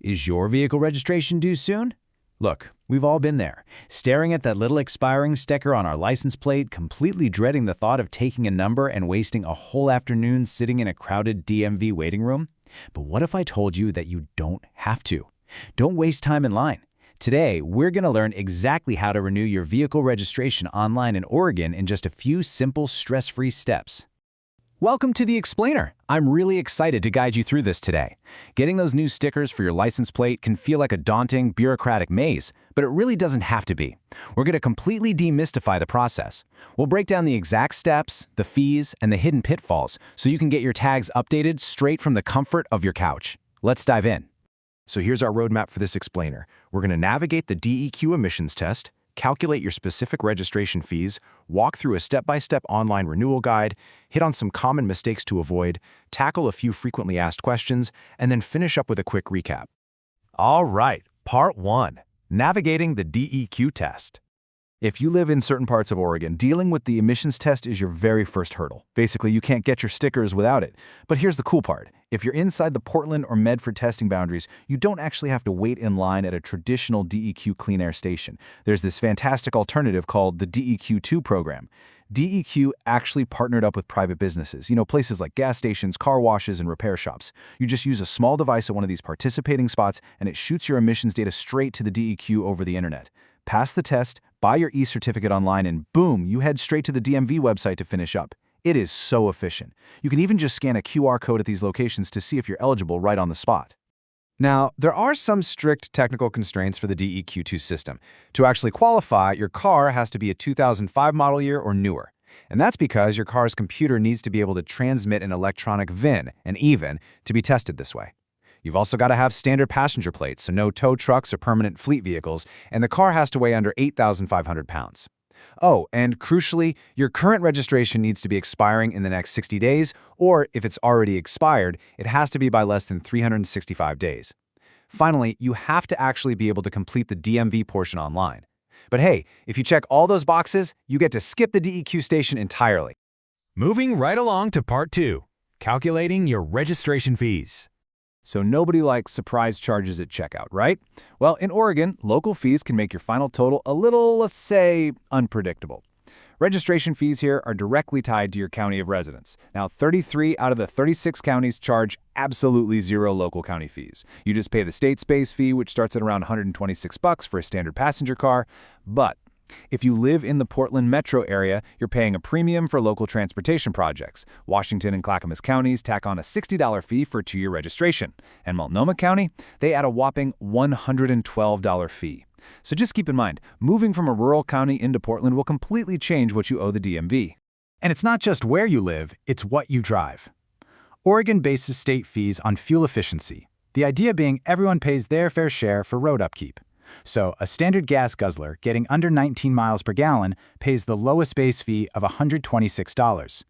Is your vehicle registration due soon? Look, we've all been there, staring at that little expiring sticker on our license plate, completely dreading the thought of taking a number and wasting a whole afternoon sitting in a crowded DMV waiting room. But what if I told you that you don't have to? Don't waste time in line. Today, we're going to learn exactly how to renew your vehicle registration online in Oregon in just a few simple, stress-free steps. Welcome to The Explainer. I'm really excited to guide you through this today. Getting those new stickers for your license plate can feel like a daunting, bureaucratic maze, but it really doesn't have to be. We're going to completely demystify the process. We'll break down the exact steps, the fees, and the hidden pitfalls so you can get your tags updated straight from the comfort of your couch. Let's dive in. So here's our roadmap for this explainer. We're going to navigate the DEQ emissions test, calculate your specific registration fees, walk through a step-by-step online renewal guide, hit on some common mistakes to avoid, tackle a few frequently asked questions, and then finish up with a quick recap. All right, Part 1. Navigating the DEQ test. If you live in certain parts of Oregon, dealing with the emissions test is your very first hurdle. Basically, you can't get your stickers without it. But here's the cool part. If you're inside the Portland or Medford testing boundaries, you don't actually have to wait in line at a traditional DEQ clean air station. There's this fantastic alternative called the DEQ2 program. DEQ actually partnered up with private businesses, places like gas stations, car washes, and repair shops. You just use a small device at one of these participating spots, and it shoots your emissions data straight to the DEQ over the internet. Pass the test, buy your e-certificate online, and boom, you head straight to the DMV website to finish up. It is so efficient. You can even just scan a QR code at these locations to see if you're eligible right on the spot. Now, there are some strict technical constraints for the DEQ2 system. To actually qualify, your car has to be a 2005 model year or newer. And that's because your car's computer needs to be able to transmit an electronic VIN, an EVIN, to be tested this way. You've also got to have standard passenger plates, so no tow trucks or permanent fleet vehicles, and the car has to weigh under 8,500 pounds. Oh, and crucially, your current registration needs to be expiring in the next 60 days, or if it's already expired, it has to be by less than 365 days. Finally, you have to actually be able to complete the DMV portion online. But hey, if you check all those boxes, you get to skip the DEQ station entirely. Moving right along to Part 2. Calculating your registration fees. So nobody likes surprise charges at checkout, right? Well, in Oregon, local fees can make your final total a little, let's say, unpredictable. Registration fees here are directly tied to your county of residence. Now, 33 out of the 36 counties charge absolutely zero local county fees. You just pay the state space fee, which starts at around $126 for a standard passenger car. But if you live in the Portland metro area, you're paying a premium for local transportation projects. Washington and Clackamas counties tack on a $60 fee for a 2-year registration. And Multnomah County, they add a whopping $112 fee. So just keep in mind, moving from a rural county into Portland will completely change what you owe the DMV. And it's not just where you live, it's what you drive. Oregon bases state fees on fuel efficiency, the idea being everyone pays their fair share for road upkeep. So a standard gas guzzler getting under 19 miles per gallon pays the lowest base fee of $126.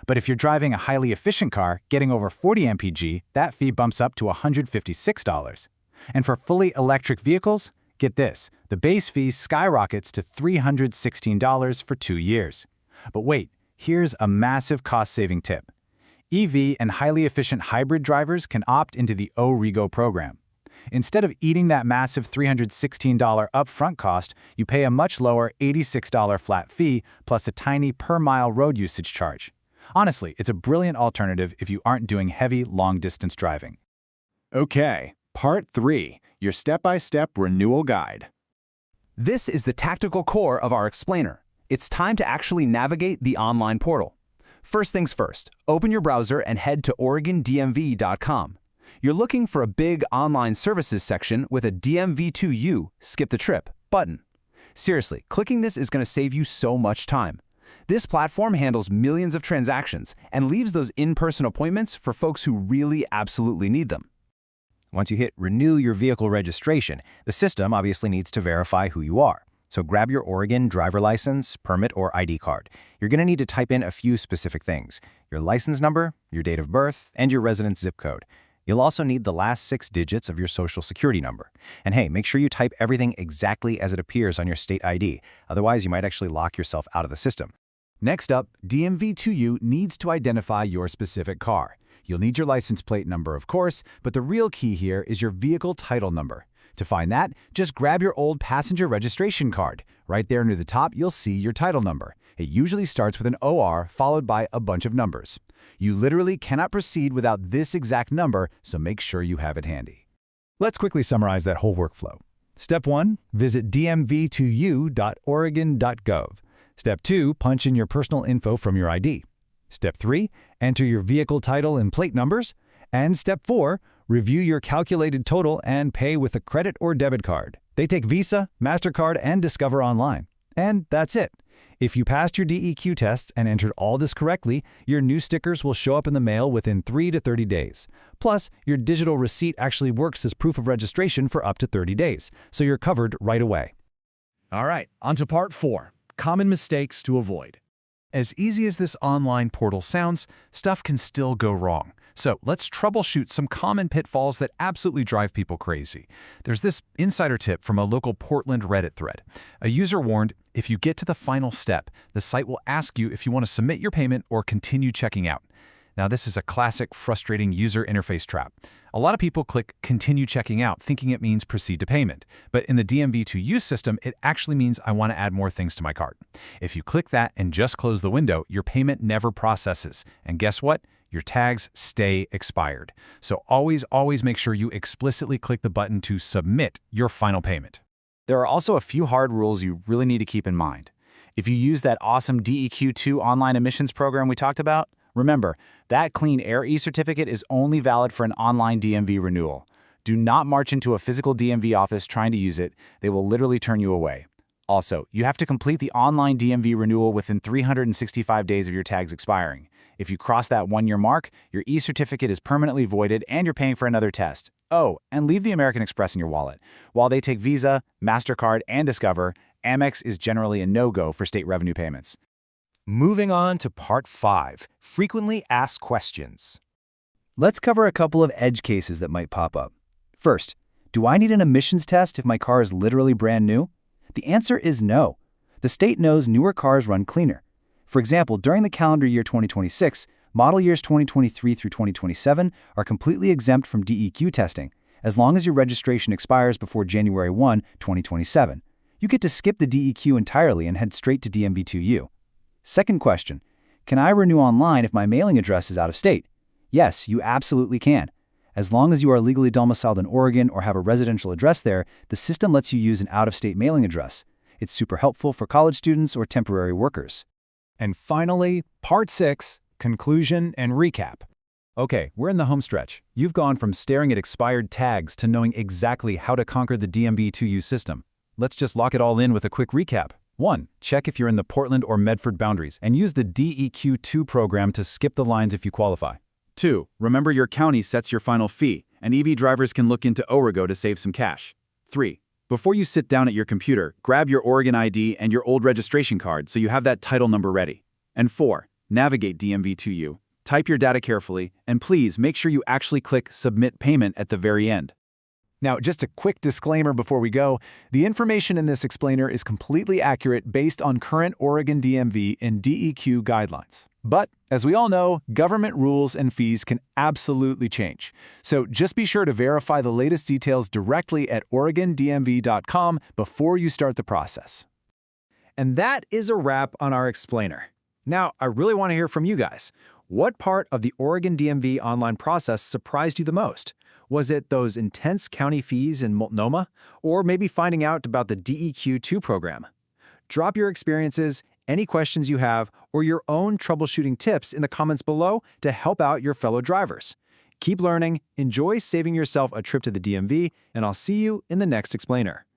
But if you're driving a highly efficient car getting over 40 mpg, that fee bumps up to $156. And for fully electric vehicles, get this, the base fee skyrockets to $316 for 2 years. But wait, here's a massive cost-saving tip. EV and highly efficient hybrid drivers can opt into the OREGO program. Instead of eating that massive $316 upfront cost, you pay a much lower $86 flat fee plus a tiny per-mile road usage charge. Honestly, it's a brilliant alternative if you aren't doing heavy, long-distance driving. Okay, Part 3. Your step-by-step renewal guide. This is the tactical core of our explainer. It's time to actually navigate the online portal. First things first, open your browser and head to OregonDMV.com. You're looking for a big online services section with a DMV2U, skip the trip, button. Seriously, clicking this is going to save you so much time. This platform handles millions of transactions and leaves those in-person appointments for folks who really absolutely need them. Once you hit Renew Your Vehicle Registration, the system obviously needs to verify who you are. So grab your Oregon driver license, permit, or ID card. You're going to need to type in a few specific things: your license number, your date of birth, and your residence zip code. You'll also need the last 6 digits of your social security number. And hey, make sure you type everything exactly as it appears on your state ID. Otherwise, you might actually lock yourself out of the system. Next up, DMV2U needs to identify your specific car. You'll need your license plate number, of course, but the real key here is your vehicle title number. To find that, just grab your old passenger registration card. Right there near the top, you'll see your title number. It usually starts with an OR followed by a bunch of numbers. You literally cannot proceed without this exact number, so make sure you have it handy. Let's quickly summarize that whole workflow. Step 1, visit dmv2u.oregon.gov. Step 2, punch in your personal info from your ID. Step 3, enter your vehicle title and plate numbers. And Step 4, review your calculated total and pay with a credit or debit card. They take Visa, MasterCard, and Discover Online. And that's it. If you passed your DEQ tests and entered all this correctly, your new stickers will show up in the mail within 3 to 30 days. Plus, your digital receipt actually works as proof of registration for up to 30 days, so you're covered right away. All right, on to part 4, common mistakes to avoid. As easy as this online portal sounds, stuff can still go wrong. So let's troubleshoot some common pitfalls that absolutely drive people crazy. There's this insider tip from a local Portland Reddit thread. A user warned, if you get to the final step, the site will ask you if you want to submit your payment or continue checking out. Now, this is a classic, frustrating user interface trap. A lot of people click continue checking out, thinking it means proceed to payment. But in the DMV2U system, it actually means I want to add more things to my cart. If you click that and just close the window, your payment never processes. And guess what? Your tags stay expired. So always make sure you explicitly click the button to submit your final payment. There are also a few hard rules you really need to keep in mind. If you use that awesome DEQ2 online emissions program we talked about, remember, that Clean Air e-certificate is only valid for an online DMV renewal. Do not march into a physical DMV office trying to use it. They will literally turn you away. Also, you have to complete the online DMV renewal within 365 days of your tags expiring. If you cross that 1-year mark, your e-certificate is permanently voided and you're paying for another test. Oh, and leave the American Express in your wallet. While they take Visa, MasterCard, and Discover, Amex is generally a no-go for state revenue payments. Moving on to part 5, frequently asked questions. Let's cover a couple of edge cases that might pop up. First, do I need an emissions test if my car is literally brand new? The answer is no. The state knows newer cars run cleaner. For example, during the calendar year 2026, model years 2023 through 2027 are completely exempt from DEQ testing, as long as your registration expires before January 1, 2027. You get to skip the DEQ entirely and head straight to DMV2U. Second question, can I renew online if my mailing address is out of state? Yes, you absolutely can. As long as you are legally domiciled in Oregon or have a residential address there, the system lets you use an out-of-state mailing address. It's super helpful for college students or temporary workers. And finally, part 6, conclusion and recap. Okay, we're in the home stretch. You've gone from staring at expired tags to knowing exactly how to conquer the DMV2U system. Let's just lock it all in with a quick recap. 1. Check if you're in the Portland or Medford boundaries and use the DEQ2 program to skip the lines if you qualify. 2. Remember your county sets your final fee, and EV drivers can look into Oregon to save some cash. 3. Before you sit down at your computer, grab your Oregon ID and your old registration card so you have that title number ready. And 4. Navigate DMV2U. Type your data carefully, and please make sure you actually click Submit Payment at the very end. Now, just a quick disclaimer before we go. The information in this explainer is completely accurate based on current Oregon DMV and DEQ guidelines. But, as we all know, government rules and fees can absolutely change. So just be sure to verify the latest details directly at OregonDMV.com before you start the process. And that is a wrap on our explainer. Now, I really want to hear from you guys. What part of the Oregon DMV online process surprised you the most? Was it those intense county fees in Multnomah? Or maybe finding out about the DEQ2 program? Drop your experiences, any questions you have, or your own troubleshooting tips in the comments below to help out your fellow drivers. Keep learning, enjoy saving yourself a trip to the DMV, and I'll see you in the next explainer.